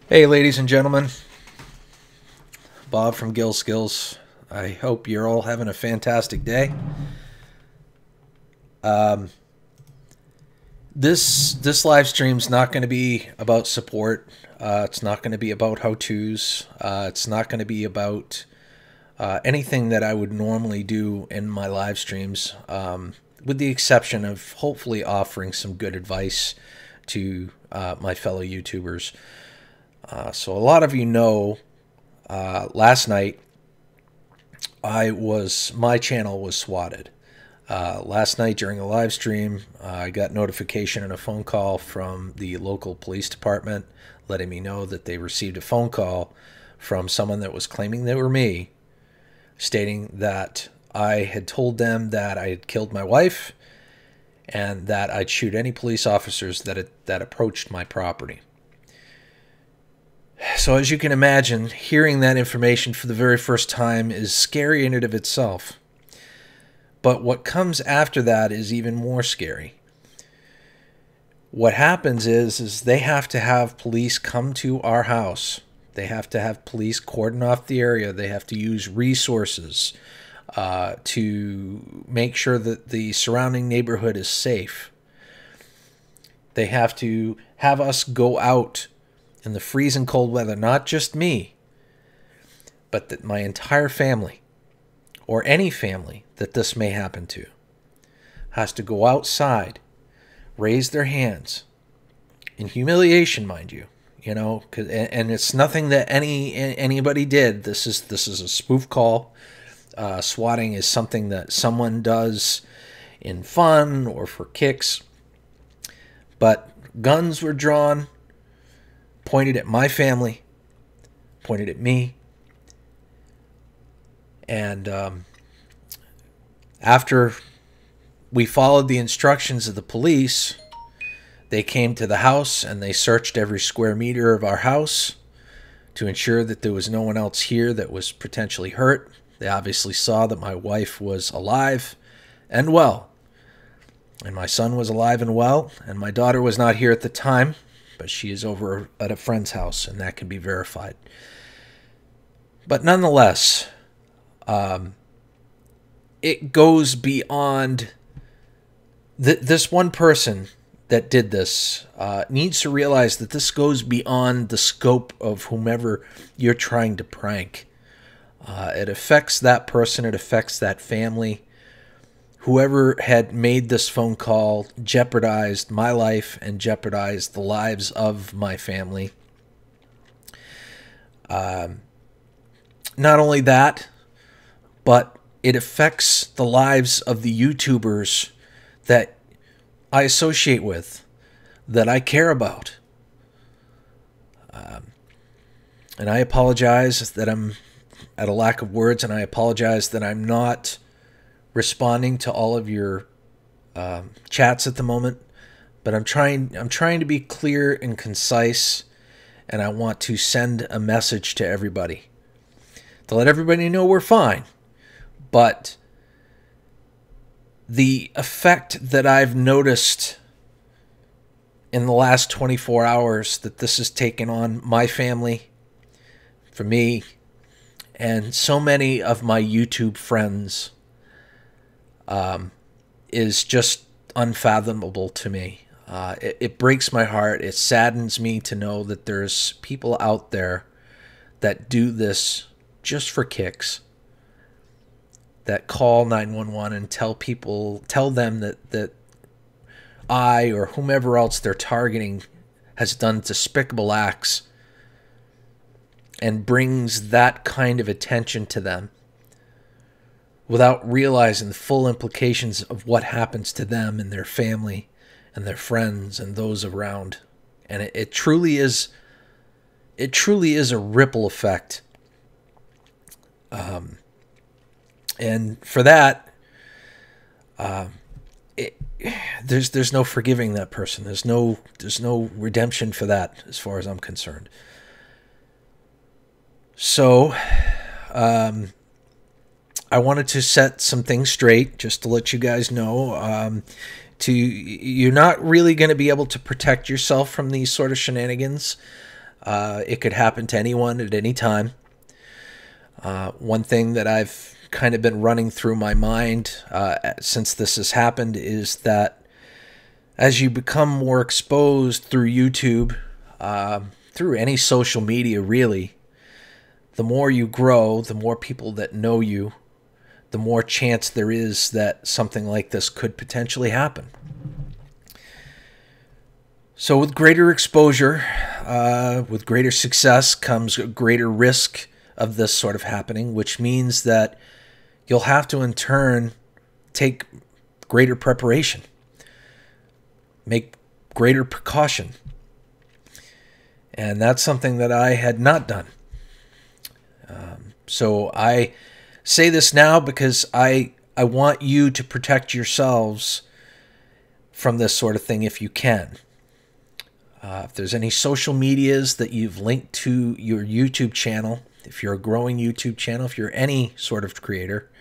Hey, ladies and gentlemen, Bob from Gil Skillz. I hope you're all having a fantastic day. This live stream's not going to be about support. It's not going to be about how-tos. It's not going to be about anything that I would normally do in my live streams, with the exception of hopefully offering some good advice to my fellow YouTubers. So a lot of you know, last night my channel was swatted. Last night during a live stream, I got notification and a phone call from the local police department letting me know that they received a phone call from someone that was claiming they were me, stating that I had told them that I had killed my wife and that I'd shoot any police officers that approached my property. So as you can imagine, hearing that information for the very first time is scary in and of itself. But what comes after that is even more scary. What happens is they have to have police come to our house. They have to have police cordon off the area. They have to use resources to make sure that the surrounding neighborhood is safe. They have to have us go out in the freezing cold weather, not just me, but that my entire family, or any family that this may happen to, has to go outside, raise their hands, in humiliation, mind you, and it's nothing that anybody did. This is a spoof call. Swatting is something that someone does in fun or for kicks, but guns were drawn, pointed at my family, pointed at me, and after we followed the instructions of the police, they came to the house and they searched every square meter of our house to ensure that there was no one else here that was potentially hurt. They obviously saw that my wife was alive and well, and my son was alive and well, and my daughter was not here at the time, but she is over at a friend's house, and that can be verified. But nonetheless, it goes beyond this one person that did this needs to realize that this goes beyond the scope of whomever you're trying to prank. It affects that person. It affects that family. Whoever had made this phone call jeopardized my life and jeopardized the lives of my family. Not only that, but it affects the lives of the YouTubers that I associate with, that I care about. And I apologize that I'm at a lack of words, and I apologize that I'm not responding to all of your chats at the moment, but I'm trying to be clear and concise, and I want to send a message to everybody to let everybody know we're fine. But the effect that I've noticed in the last 24 hours that this has taken on my family, for me, and so many of my YouTube friends, is just unfathomable to me. It breaks my heart. It saddens me to know that there's people out there that do this just for kicks, that call 911 and tell them that I or whomever else they're targeting has done despicable acts, and brings that kind of attention to them without realizing the full implications of what happens to them and their family and their friends and those around. And it truly is a ripple effect. And for that, there's no forgiving that person. There's no redemption for that, as far as I'm concerned. So, I wanted to set some things straight, just to let you guys know. You're not really going to be able to protect yourself from these sort of shenanigans. It could happen to anyone at any time. One thing that I've kind of been running through my mind since this has happened is that as you become more exposed through YouTube, through any social media really, the more you grow, the more people that know you, the more chance there is that something like this could potentially happen. So with greater exposure, with greater success comes a greater risk of this sort of happening, which means that you'll have to in turn take greater preparation, make greater precaution. And that's something that I had not done. So I say this now because I want you to protect yourselves from this sort of thing if you can. If there's any social medias that you've linked to your YouTube channel, if you're a growing YouTube channel, if you're any sort of creator,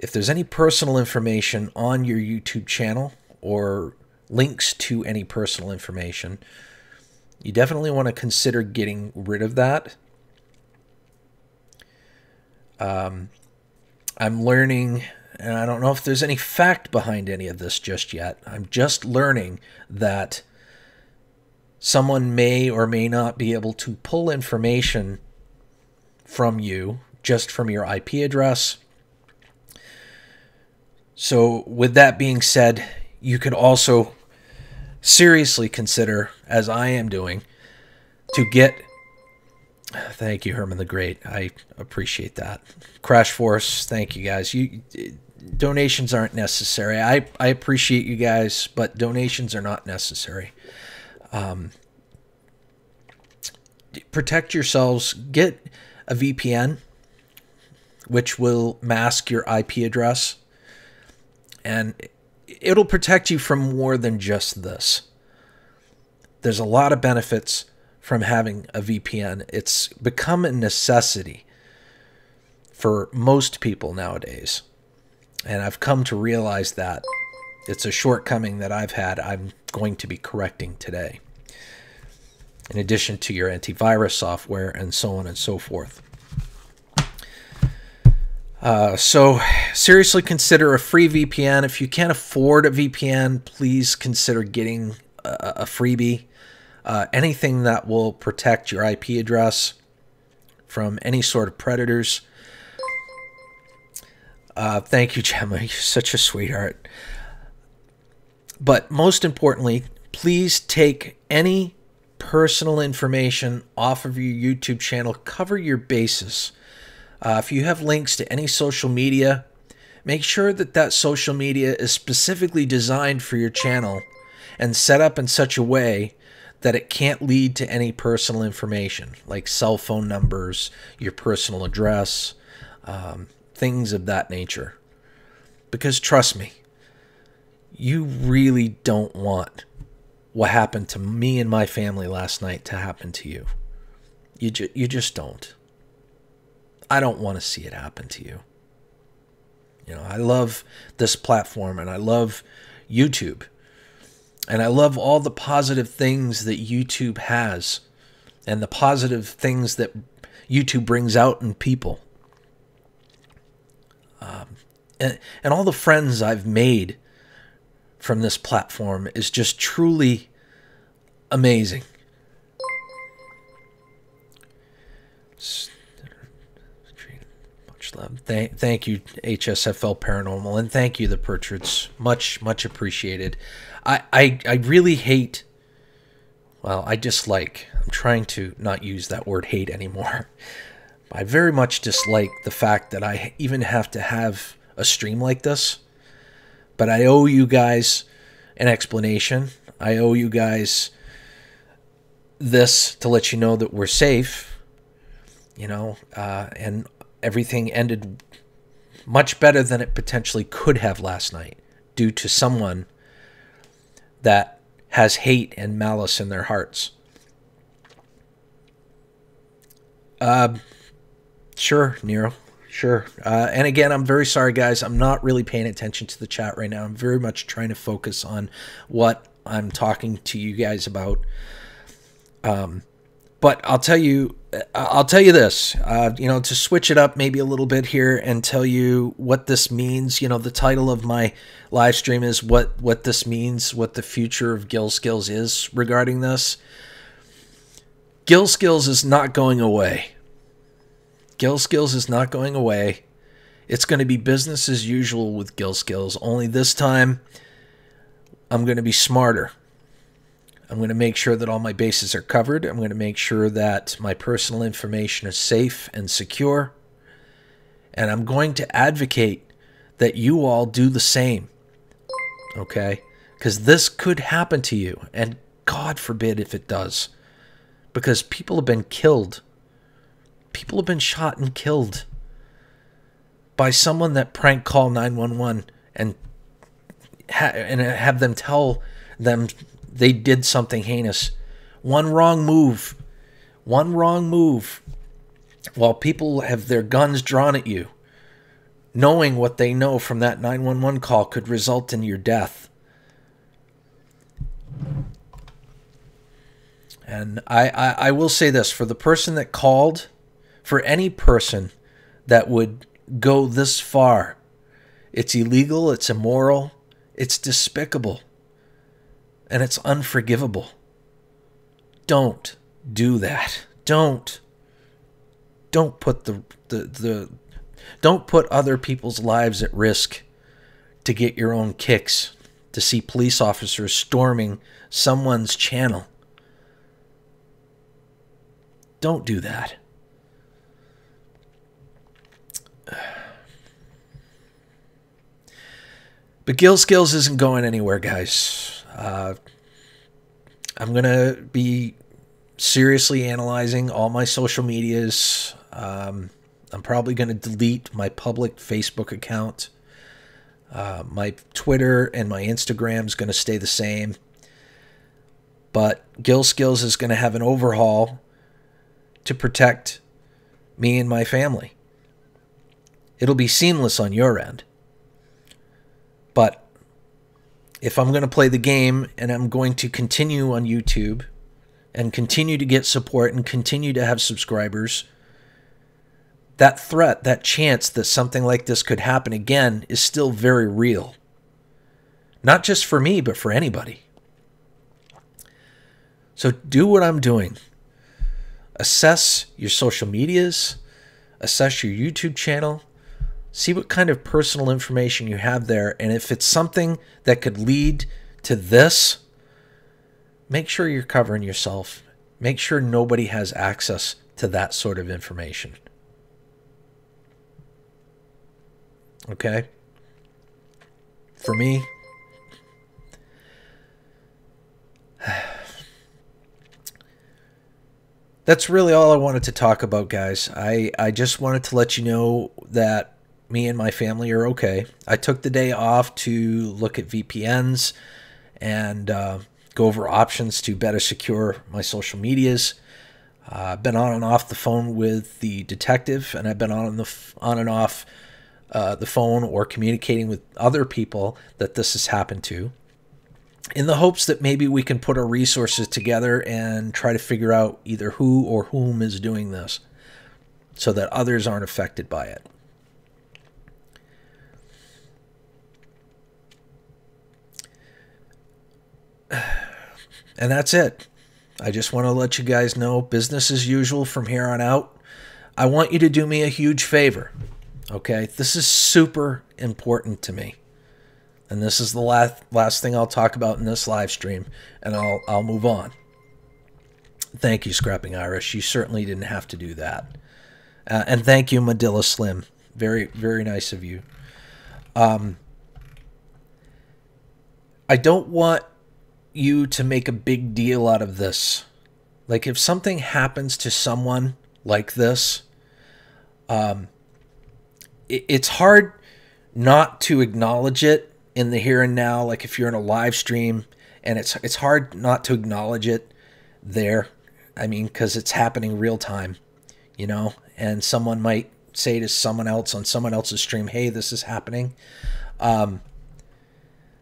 if there's any personal information on your YouTube channel or links to any personal information, you definitely want to consider getting rid of that. I'm learning, and I don't know if there's any fact behind any of this just yet. I'm just learning that someone may or may not be able to pull information from you just from your IP address. So with that being said, you could also seriously consider, as I am doing, to get... Thank you, Herman the Great. I appreciate that. Crash Force, thank you guys. Donations aren't necessary. I appreciate you guys, but donations are not necessary. Protect yourselves. Get a VPN, which will mask your IP address, and it'll protect you from more than just this. There's a lot of benefits from having a VPN. It's become a necessity for most people nowadays. And I've come to realize that it's a shortcoming that I've had I'm going to be correcting today. In addition to your antivirus software and so on and so forth. So seriously consider a free VPN. If you can't afford a VPN, please consider getting a freebie. Anything that will protect your IP address from any sort of predators. Thank you, Gemma. You're such a sweetheart. But most importantly, please take any personal information off of your YouTube channel. Cover your bases. If you have links to any social media, make sure that that social media is specifically designed for your channel and set up in such a way that it can't lead to any personal information, like cell phone numbers, your personal address, things of that nature. Because trust me, you really don't want what happened to me and my family last night to happen to you. You just don't. I don't want to see it happen to you. You know, I love this platform and I love YouTube. And I love all the positive things that YouTube has and the positive things that YouTube brings out in people. And all the friends I've made from this platform is just truly amazing. Much love. Thank you, HSFL Paranormal, and thank you, the Pritchards. Much appreciated. I really hate, well, I dislike, I'm trying to not use that word hate anymore. I very much dislike the fact that I even have to have a stream like this. But I owe you guys an explanation. I owe you guys this to let you know that we're safe, you know, and everything ended much better than it potentially could have last night due to someone that has hate and malice in their hearts. Sure, Nero. Sure. And again, I'm very sorry, guys. I'm not really paying attention to the chat right now. I'm very much trying to focus on what I'm talking to you guys about. But I'll tell you this, to switch it up maybe a little bit here and tell you what this means. The title of my live stream is what this means, what the future of Gil Skillz is regarding this. Gil Skillz is not going away. Gil Skillz is not going away. It's going to be business as usual with Gil Skillz, only this time I'm going to be smarter. I'm going to make sure that all my bases are covered. I'm going to make sure that my personal information is safe and secure. And I'm going to advocate that you all do the same. Okay? Because this could happen to you. And God forbid if it does. Because people have been killed. People have been shot and killed by someone that prank call 911 and have them tell them they did something heinous. One wrong move while people have their guns drawn at you, knowing what they know from that 911 call could result in your death. And I will say this, for the person that called, for any person that would go this far, it's illegal, it's immoral, it's despicable. And it's unforgivable. Don't do that. Don't put don't put other people's lives at risk to get your own kicks, to see police officers storming someone's channel. Don't do that. But Gil Skillz isn't going anywhere, guys. I'm going to be seriously analyzing all my social medias. I'm probably going to delete my public Facebook account. My Twitter and my Instagram is going to stay the same. But Gil Skillz is going to have an overhaul to protect me and my family. It'll be seamless on your end. But if I'm going to play the game and I'm going to continue on YouTube and continue to get support and continue to have subscribers, that threat, that chance that something like this could happen again is still very real. Not just for me, but for anybody. So do what I'm doing. Assess your social medias, assess your YouTube channel, see what kind of personal information you have there, and if it's something that could lead to this, make sure you're covering yourself. Make sure nobody has access to that sort of information. Okay? For me, that's really all I wanted to talk about, guys. I just wanted to let you know that me and my family are okay. I took the day off to look at VPNs and go over options to better secure my social medias. I've been on and off the phone with the detective, and I've been on and off the phone or communicating with other people that this has happened to, in the hopes that maybe we can put our resources together and try to figure out either who or whom is doing this so that others aren't affected by it. And that's it. I just want to let you guys know, business as usual from here on out. I want you to do me a huge favor. Okay? This is super important to me. And this is the last thing I'll talk about in this live stream, and I'll move on. Thank you, Scrapping Irish. You certainly didn't have to do that. And thank you, Madilla Slim. Very, very nice of you. I don't want you to make a big deal out of this. Like, if something happens to someone like this, it's hard not to acknowledge it in the here and now. Like, if you're in a live stream, and it's hard not to acknowledge it there. I mean, because it's happening real time, you know, and someone might say to someone else on someone else's stream, hey, this is happening.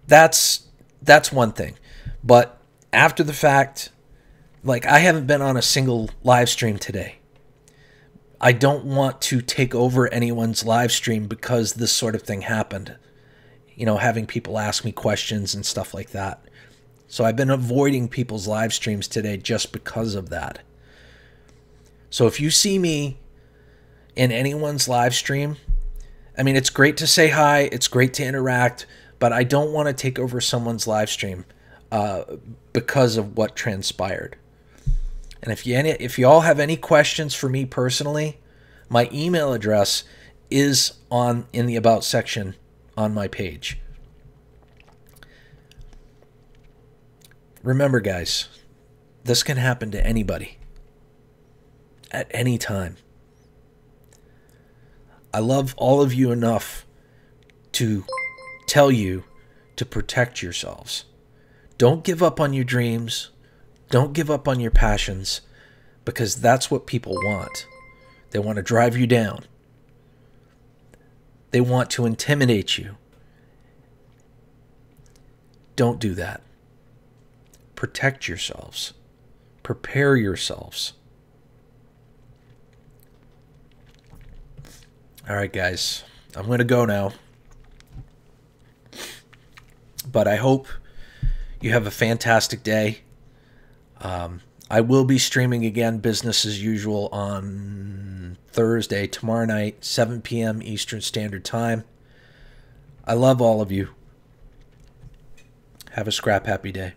That's one thing. But after the fact, Like, I haven't been on a single live stream today. I don't want to take over anyone's live stream because this sort of thing happened. You know, having people ask me questions and stuff like that. So I've been avoiding people's live streams today just because of that. So if you see me in anyone's live stream, I mean, it's great to say hi, it's great to interact, but I don't want to take over someone's live stream because of what transpired. And if you all have any questions for me personally, my email address is in the About section on my page. Remember, guys, this can happen to anybody at any time. I love all of you enough to tell you to protect yourselves. Don't give up on your dreams. Don't give up on your passions, because that's what people want. They want to drive you down. They want to intimidate you. Don't do that. Protect yourselves. Prepare yourselves. All right, guys. I'm going to go now. But I hope you have a fantastic day. I will be streaming again, business as usual, on Thursday, tomorrow night, 7 p.m. Eastern Standard Time. I love all of you. Have a scrap happy day.